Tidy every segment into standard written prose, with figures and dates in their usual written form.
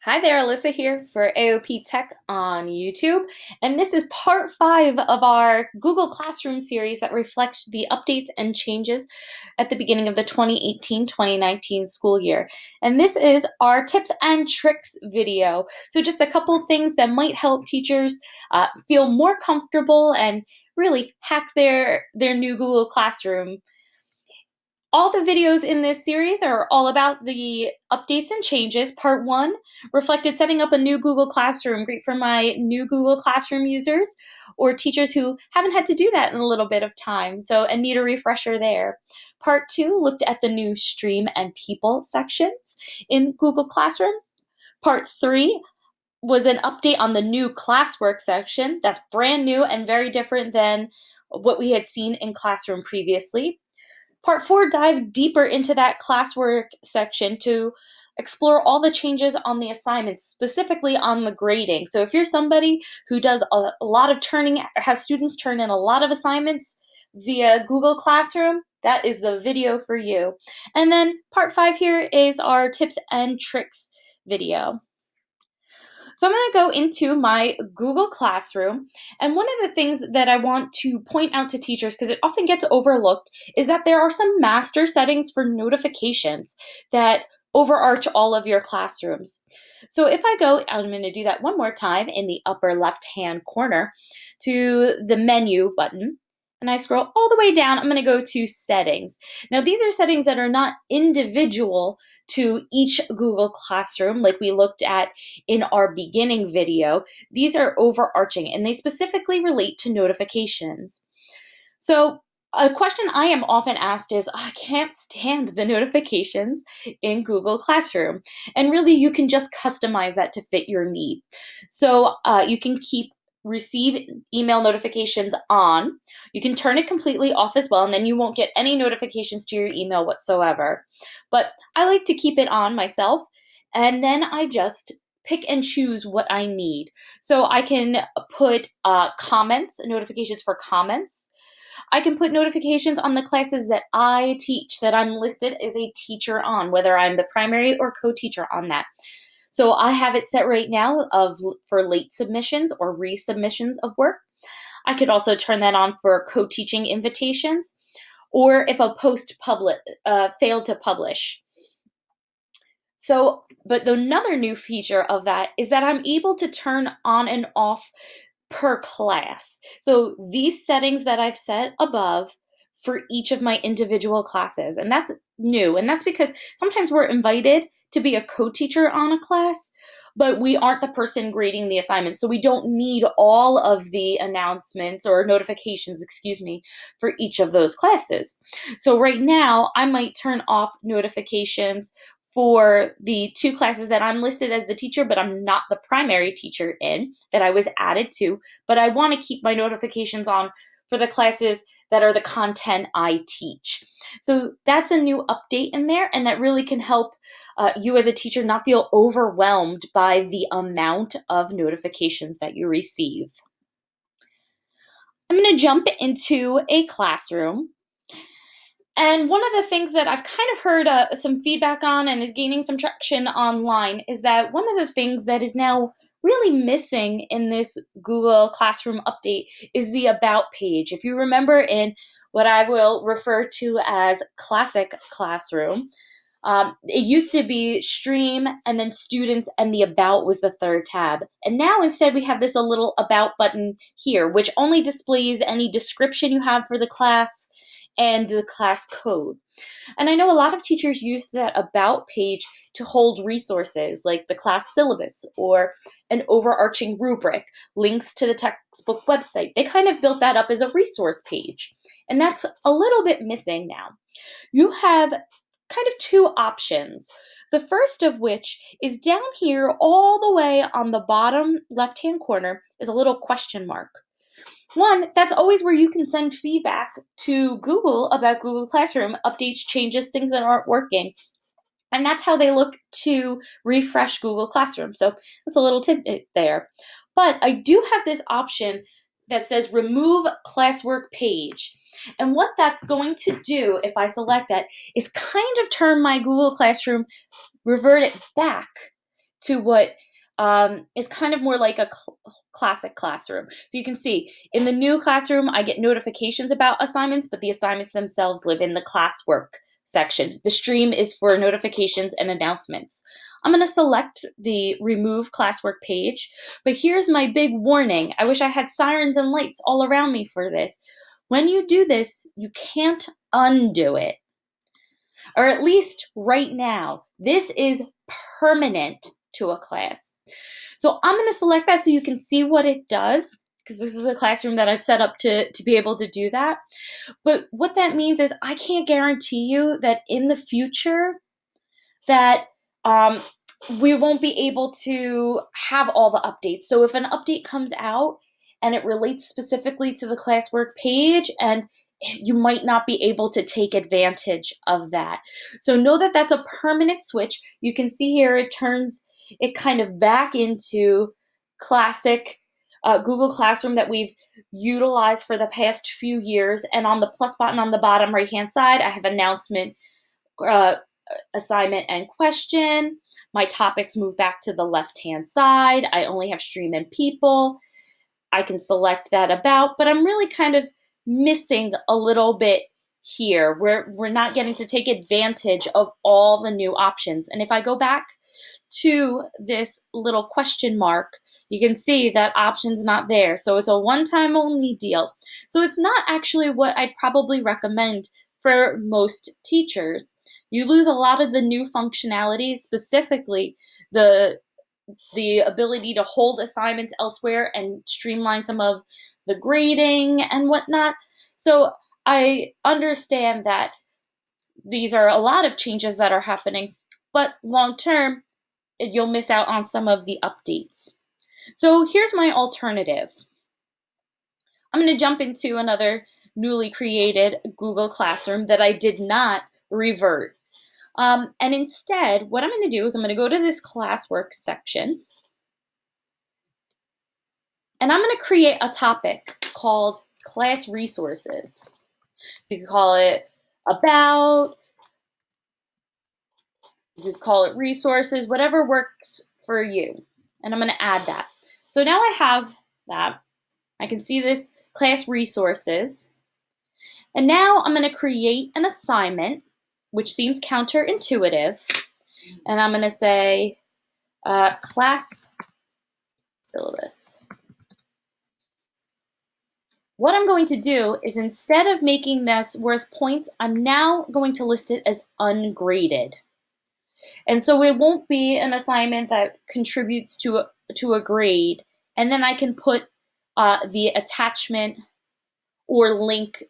Hi there, Alyssa here for AOP Tech on YouTube, and this is part 5 of our Google Classroom series that reflects the updates and changes at the beginning of the 2018-2019 school year. And this is our tips and tricks video. So just a couple things that might help teachers feel more comfortable and really hack their new Google Classroom. All the videos in this series are all about the updates and changes. Part 1 reflected setting up a new Google Classroom, great for my new Google Classroom users or teachers who haven't had to do that in a little bit of time, and need a refresher there. Part 2 looked at the new Stream and People sections in Google Classroom. Part 3 was an update on the new classwork section. That's brand new and very different than what we had seen in Classroom previously. Part 4 dived deeper into that classwork section to explore all the changes on the assignments, specifically on the grading. So if you're somebody who does a lot of has students turn in a lot of assignments via Google Classroom, that is the video for you. And then part 5 here is our tips and tricks video. So I'm going to go into my Google Classroom, and one of the things that I want to point out to teachers, because it often gets overlooked, is that there are some master settings for notifications that overarch all of your classrooms. So if I go, I'm going to do that one more time in the upper left-hand corner to the menu button, and I scroll all the way down, I'm going to go to settings. Now these are settings that are not individual to each Google Classroom like we looked at in our beginning video. These are overarching and they specifically relate to notifications. So a question I am often asked is, I can't stand the notifications in Google Classroom. And really you can just customize that to fit your need. So you can receive email notifications on. You can turn it completely off as well, and then you won't get any notifications to your email whatsoever. But I like to keep it on myself, and then I just pick and choose what I need. So I can put comments, notifications for comments. I can put notifications on the classes that I teach, that I'm listed as a teacher on, whether I'm the primary or co-teacher on that. So I have it set right now for late submissions or resubmissions of work. I could also turn that on for co-teaching invitations, or if a post failed to publish. But another new feature of that is that I'm able to turn on and off per class. So these settings that I've set above for each of my individual classes. And that's new. And that's because sometimes we're invited to be a co-teacher on a class, but we aren't the person grading the assignment. So we don't need all of the announcements or notifications, for each of those classes. So right now I might turn off notifications for the 2 classes that I'm listed as the teacher, but I'm not the primary teacher in, that I was added to, but I want to keep my notifications on for the classes that are the content I teach. So that's a new update in there, and that really can help you as a teacher not feel overwhelmed by the amount of notifications that you receive. I'm going to jump into a classroom. And one of the things that I've kind of heard some feedback on and is gaining some traction online is that one of the things that is now really missing in this Google Classroom update is the About page. If you remember in what I will refer to as Classic Classroom, it used to be Stream and then Students, and the About was the 3rd tab. And now instead we have this little About button here, which only displays any description you have for the class and the class code. And I know a lot of teachers use that About page to hold resources like the class syllabus or an overarching rubric, links to the textbook website. They kind of built that up as a resource page. And that's a little bit missing now. You have kind of 2 options. The first of which is down here all the way on the bottom left-hand corner is a little question mark. One, that's always where you can send feedback to Google about Google Classroom, updates, changes, things that aren't working. And that's how they look to refresh Google Classroom. So that's a little tidbit there. But I do have this option that says remove classwork page. And what that's going to do, if I select that, is kind of turn my Google Classroom, revert it back to what is kind of more like a classic classroom. So you can see in the new classroom, I get notifications about assignments, but the assignments themselves live in the classwork section. The stream is for notifications and announcements. I'm going to select the remove classwork page, but here's my big warning. I wish I had sirens and lights all around me for this. When you do this, you can't undo it. Or at least right now, this is permanent to a class. So I'm going to select that so you can see what it does, because this is a classroom that I've set up to be able to do that. But what that means is I can't guarantee you that in the future that we won't be able to have all the updates. So if an update comes out and it relates specifically to the classwork page, and you might not be able to take advantage of that. So know that that's a permanent switch. You can see here it turns it kind of back into classic Google Classroom that we've utilized for the past few years. And on the plus button on the bottom right-hand side, I have announcement, assignment, and question. My topics move back to the left-hand side. I only have stream and people. I can select that about, but I'm really kind of missing a little bit here. We're not getting to take advantage of all the new options. And if I go back to this little question mark, you can see that option's not there. So it's a one-time only deal. So it's not actually what I'd probably recommend for most teachers. You lose a lot of the new functionality, specifically the ability to hold assignments elsewhere and streamline some of the grading and whatnot. So I understand that these are a lot of changes that are happening, but long term, you'll miss out on some of the updates. So here's my alternative. I'm going to jump into another newly created Google Classroom that I did not revert. And instead, what I'm going to do is I'm going to go to this classwork section, and I'm going to create a topic called class resources. You could call it about, you could call it resources, whatever works for you. And I'm going to add that. So now I have that. I can see this class resources. And now I'm going to create an assignment, which seems counterintuitive. And I'm going to say class syllabus. What I'm going to do is, instead of making this worth points, I'm now going to list it as ungraded. And so it won't be an assignment that contributes to a grade. And then I can put the attachment or link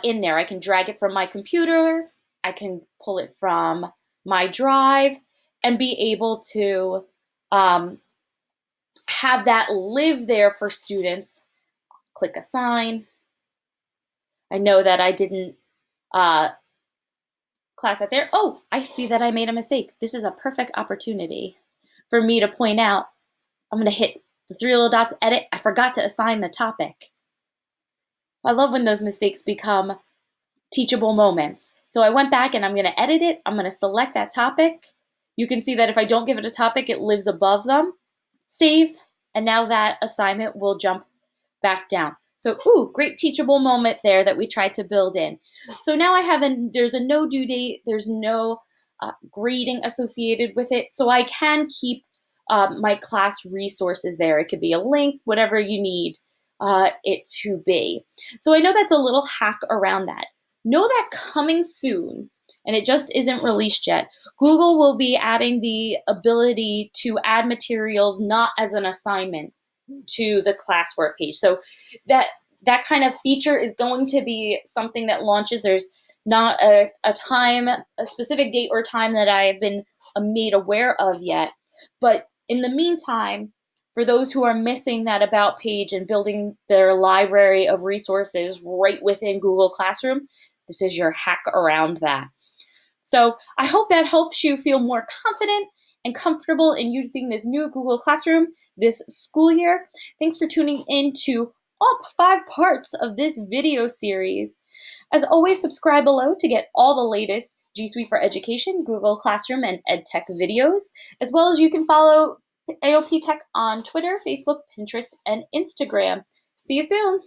in there. I can drag it from my computer. I can pull it from my drive and be able to have that live there for students. Click assign. I know that I didn't class that there. Oh, I see that I made a mistake. This is a perfect opportunity for me to point out. I'm going to hit the three little dots, edit. I forgot to assign the topic. I love when those mistakes become teachable moments. So I went back and I'm going to edit it. I'm going to select that topic. You can see that if I don't give it a topic, it lives above them. Save, and now that assignment will jump back down. So, ooh, great teachable moment there that we tried to build in. So now I have there's a no due date, there's no grading associated with it, so I can keep my class resources there. It could be a link, whatever you need it to be. So I know that's a little hack around that. Know that coming soon, and it just isn't released yet, Google will be adding the ability to add materials not as an assignment to the classwork page. So that kind of feature is going to be something that launches. There's not a specific date or time that I have been made aware of yet. But in the meantime, for those who are missing that about page and building their library of resources right within Google Classroom, this is your hack around that. So I hope that helps you feel more confident and comfortable in using this new Google Classroom this school year. Thanks for tuning in to all 5 parts of this video series. As always, subscribe below to get all the latest G Suite for Education, Google Classroom, and EdTech videos, as well as you can follow AOP Tech on Twitter, Facebook, Pinterest, and Instagram. See you soon!